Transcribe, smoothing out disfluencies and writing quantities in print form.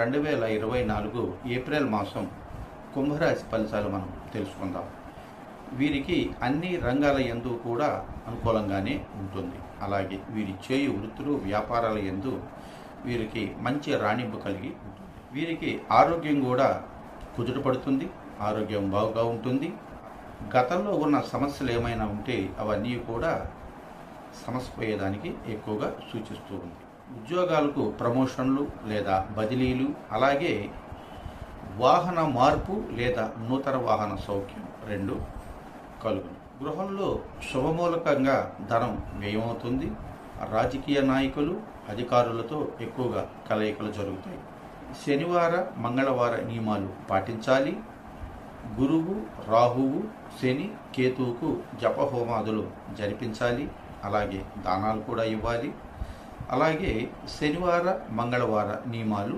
2024 April మాసం కుంభరాశి ఫలితాలు మనం తెలుసుకుందాం. వీరికి అన్ని రంగాల యందు కూడా అనుకూలంగానే ఉంటుంది. అలాగే వీరి చేయు వృత్తులు వ్యాపారాల యందు వీరికి మంచి రాణింపు కలిగి ఉంటుంది. వీరికి ఆరోగ్యం కూడా కుదుటపడుతుంది. ఆరోగ్యం బాగా ఉంటుంది. గతంలో ఉన్న సమస్యలు ఏమైనా ఉంటే అవన్నీ కూడా సమస్య పోయేదానికి ఎక్కువగా సూచిస్తూ ఉంది. ఉద్యోగాలకు ప్రమోషన్లు లేదా బదిలీలు, అలాగే వాహన మార్పు లేదా నూతన వాహన సౌఖ్యం రెండు కలుగును. గృహంలో శుభమూలకంగా ధనం వ్యయమవుతుంది. రాజకీయ నాయకులు అధికారులతో ఎక్కువగా కలయికలు జరుగుతాయి. శనివార మంగళవార నియమాలు పాటించాలి. గురువు, రాహువు, శని, కేతువుకు జపహోమాదులు జరిపించాలి. అలాగే దానాలు కూడా ఇవ్వాలి. అలాగే శనివార మంగళవార నియమాలు